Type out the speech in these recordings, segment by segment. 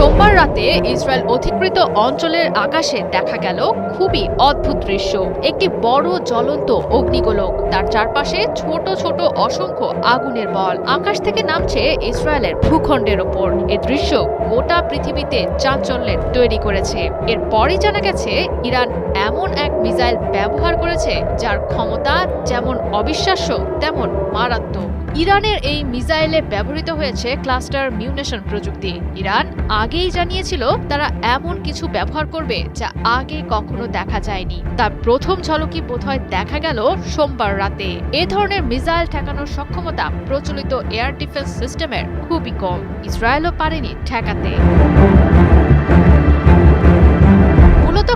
সোমবার রাতে ইসরায়েল অধিকৃত অঞ্চলের আকাশে দেখা গেল খুবই অদ্ভুত দৃশ্য। একটি বড় জ্বলন্ত অগ্নিগোলক, তার চারপাশে ছোট ছোট অসংখ্য আগুনের বল আকাশ থেকে নামছে ইসরায়েলের ভূখণ্ডের ওপর। এ দৃশ্য গোটা পৃথিবীতে চাঞ্চল্যের তৈরি করেছে। এরপরই জানা গেছে ইরান এমন এক মিসাইল ব্যবহার করেছে যার ক্ষমতা যেমন অবিশ্বাস্য তেমন মারাত্মক। ইরানের এই মিসাইলে ব্যবহৃত হয়েছে ক্লাস্টার মিউনেশন প্রযুক্তি। ইরান আগেই জানিয়েছিল তারা এমন কিছু ব্যবহার করবে যা আগে কখনো দেখা যায়নি। তার প্রথম ঝলকই বোধহয় দেখা গেল সোমবার রাতে। এ ধরনের মিসাইল ঠেকানোর সক্ষমতা প্রচলিত এয়ার ডিফেন্স সিস্টেমের খুবই কম। ইসরায়েলও পারেনি ঠেকাতে।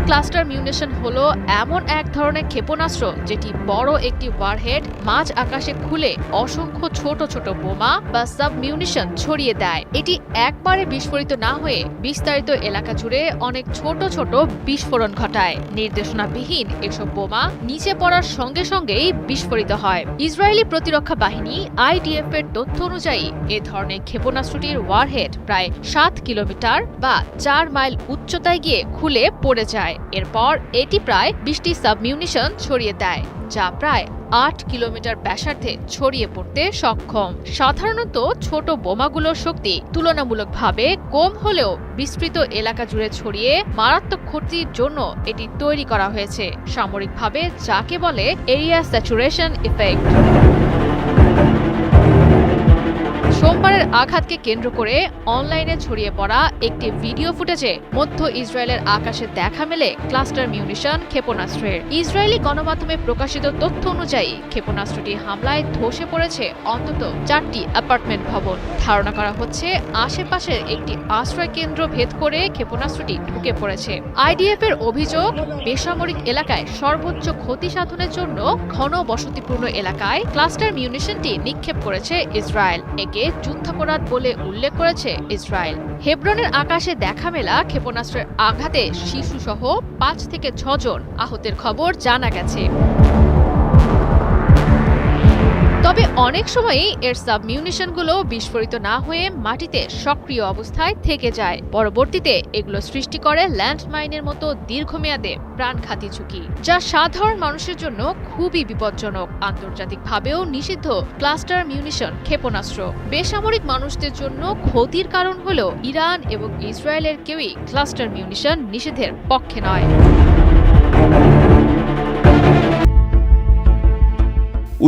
ক্লাস্টার মিউনেশন হলো এমন এক ধরনের ক্ষেপণাস্ত্র যেটি বড় একটি ওয়ারহেড মাঝ আকাশে খুলে অসংখ্য ছোট ছোট বোমা বা সাব মিউনিশন ছড়িয়ে দেয়। এটি একবারে বিস্ফোরিত না হয়ে বিস্তারিত এলাকা জুড়ে অনেক ছোট ছোট বিস্ফোরণ ঘটায়। নির্দেশনাবিহীন এসব বোমা নিচে পড়ার সঙ্গে সঙ্গেই বিস্ফোরিত হয়। ইসরায়েলি প্রতিরক্ষা বাহিনী IDF এর তথ্য অনুযায়ী এ ধরনের ক্ষেপণাস্ত্রটির ওয়ারহেড প্রায় 7 কিলোমিটার বা 4 মাইল উচ্চতায় গিয়ে খুলে পড়ে যায়। এরপর এটি প্রায় 20টি সাবমিউনিশন ছড়িয়ে দেয়, যা প্রায় 8 কিলোমিটার ব্যাসার্ধে ছড়িয়ে পড়তে সক্ষম। সাধারণত ছোট বোমাগুলোর শক্তি তুলনামূলকভাবে কম হলেও বিস্তৃত এলাকা জুড়ে ছড়িয়ে মারাত্মক ক্ষতির জন্য এটি তৈরি করা হয়েছে, সামরিকভাবে যাকে বলে এরিয়া স্যাচুরেশন ইফেক্ট। সোমবারের আঘাতকে কেন্দ্র করে অনলাইনে ছড়িয়ে পড়া একটি ভিডিও ফুটেজে মধ্য ইসরায়েলের আকাশে দেখা মেলে ক্লাস্টার মিউনিশন ক্ষেপণাস্ত্রের। ইসরায়েলি গণমাধ্যমে প্রকাশিত তথ্য অনুযায়ী ক্ষেপণাস্ত্রটি হামলায় ধসে পড়েছে অন্তত 4টি অ্যাপার্টমেন্ট ভবন। ধারণা করা হচ্ছে আশেপাশের একটি আশ্রয় কেন্দ্র ভেদ করে ক্ষেপণাস্ত্রটি ঢুকে পড়েছে। IDF এর অভিযোগ, বেসামরিক এলাকায় সর্বোচ্চ ক্ষতি সাধনের জন্য ঘন বসতিপূর্ণ এলাকায় ক্লাস্টার মিউনিশনটি নিক্ষেপ করেছে ইসরায়েল। একে যুদ্ধাপরাধ বলে উল্লেখ করেছে ইসরায়েল। হেব্রনের আকাশে দেখা মেলা ক্ষেপণাস্ত্রের আঘাতে শিশুসহ 5 থেকে 6 জন আহতের খবর জানা গেছে। তবে অনেক সময়ই এর সাবমিউনিশনগুলো বিস্ফোরিত না হয়ে মাটিতে সক্রিয় অবস্থায় থেকে যায়। পরবর্তীতে এগুলো সৃষ্টি করে ল্যান্ডমাইনের মতো দীর্ঘমেয়াদে প্রাণঘাতী ঝুঁকি, যা সাধারণ মানুষের জন্য খুবই বিপজ্জনক। আন্তর্জাতিকভাবেও নিষিদ্ধ ক্লাস্টার মিউনিশন ক্ষেপণাস্ত্র বেসামরিক মানুষদের জন্য ক্ষতির কারণ হলেও ইরান এবং ইসরায়েলের কেউই ক্লাস্টার মিউনিশন নিষেধের পক্ষে নয়।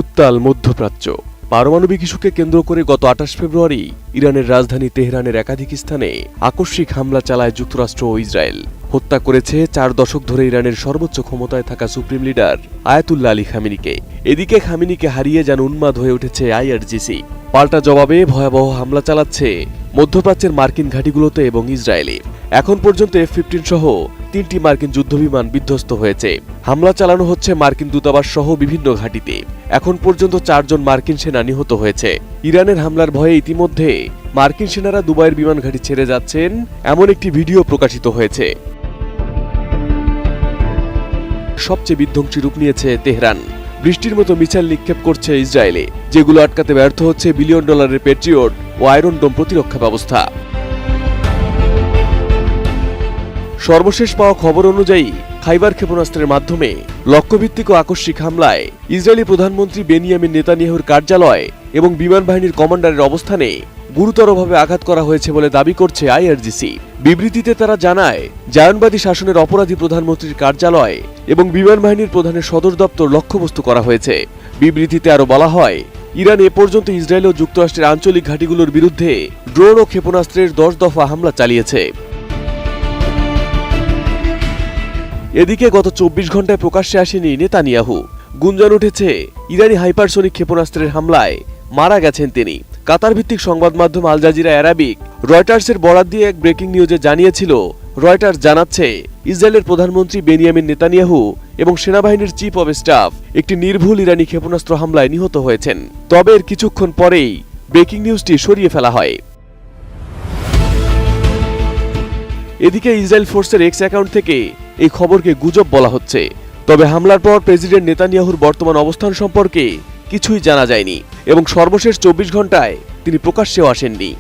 উত্তাল মধ্যপ্রাচ্য। পারমাণবিক ইস্যুকে কেন্দ্র করে গত 28 ফেব্রুয়ারি ইরানের রাজধানী তেহরানের একাধিক স্থানে আকস্মিক হামলা চালায় যুক্তরাষ্ট্র ও ইসরায়েল। হত্যা করেছে 4 দশক ধরে ইরানের সর্বোচ্চ ক্ষমতায় থাকা সুপ্রিম লিডার আয়াতুল্লাহ আলী খামেনিকে। এদিকে খামেনিকে হারিয়ে যেন উন্মাদ হয়ে উঠেছে IRGC। পাল্টা জবাবে ভয়াবহ হামলা চালাচ্ছে মধ্যপ্রাচ্যের মার্কিন ঘাঁটিগুলোতে এবং ইসরায়েলে। এখন পর্যন্ত F-15 সহ 3টি মার্কিন যুদ্ধবিমান বিধ্বস্ত হয়েছে। হামলা চালানো হচ্ছে মার্কিন দূতাবাস সহ বিভিন্ন ঘাঁটিতে। এখন পর্যন্ত 4 জন মার্কিন সেনা নিহত হয়েছে। ইরানের হামলার ভয়ে ইতিমধ্যে মার্কিন সেনারা দুবাইয়ের বিমান ঘাঁটি ছেড়ে যাচ্ছেন এমন একটি ভিডিও প্রকাশিত হয়েছে। সবচেয়ে বিধ্বংসী রূপ নিয়েছে তেহরান। বৃষ্টির মতো মিসাইল নিক্ষেপ করছে ইসরায়েলে, যেগুলো আটকাতে ব্যর্থ হচ্ছে $1 বিলিয়ন পেট্রিয়ট ও আয়রন ডোম প্রতিরক্ষা ব্যবস্থা। সর্বশেষ পাওয়া খবর অনুযায়ী খাইবার ক্ষেপণাস্ত্রের মাধ্যমে লক্ষ্যভিত্তিক ও আকস্মিক হামলায় ইসরায়েলি প্রধানমন্ত্রী বেনিয়ামিন নেতানিয়াহুর কার্যালয় এবং বিমান বাহিনীর কমান্ডারের অবস্থানে গুরুতরভাবে আঘাত করা হয়েছে বলে দাবি করছে IRGC। বিবৃতিতে তারা জানায়, জায়নবাদী শাসনের অপরাধী প্রধানমন্ত্রীর কার্যালয় এবং বিমান বাহিনীর প্রধানের সদর দপ্তর লক্ষ্যবস্তু করা হয়েছে। বিবৃতিতে আরো বলা হয়, ইরান এ পর্যন্ত ইসরায়েল ও যুক্তরাষ্ট্রের আঞ্চলিক ঘাঁটিগুলোর বিরুদ্ধে ড্রোন ও ক্ষেপণাস্ত্রের 10 দফা হামলা চালিয়েছে। এদিকে গত 24 ঘন্টায় প্রকাশ্যে আসেনি নেতানিয়াহু। গুঞ্জন উঠেছে ইরানি হাইপারসোনিক ক্ষেপণাস্ত্রের হামলায় মারা গেছেন তিনি। কাতার ভিত্তিক সংবাদ মাধ্যম আল জাজিরা অ্যারাবিক রয়টার্সের বরাত দিয়ে এক ব্রেকিং নিউজে জানিয়েছিল, রয়টার্স জানাচ্ছে ইসরায়েলের প্রধানমন্ত্রী বেনিয়ামিন নেতানিয়াহু এবং সেনাবাহিনীর চিফ অব স্টাফ একটি নির্ভুল ইরানি ক্ষেপণাস্ত্র হামলায় নিহত হয়েছেন। তবে এর কিছুক্ষণ পরেই ব্রেকিং নিউজটি সরিয়ে ফেলা হয়। এদিকে ইসরায়েল ফোর্সের এক্স অ্যাকাউন্ট থেকে এই খবরকে গুজব বলা হচ্ছে। তবে হামলার পর প্রেসিডেন্ট নেতানিয়াহুর বর্তমান অবস্থান সম্পর্কে কিছুই জানা যায়নি এবং সর্বশেষ 24 ঘন্টায় তিনি প্রকাশ্যেও আসেননি।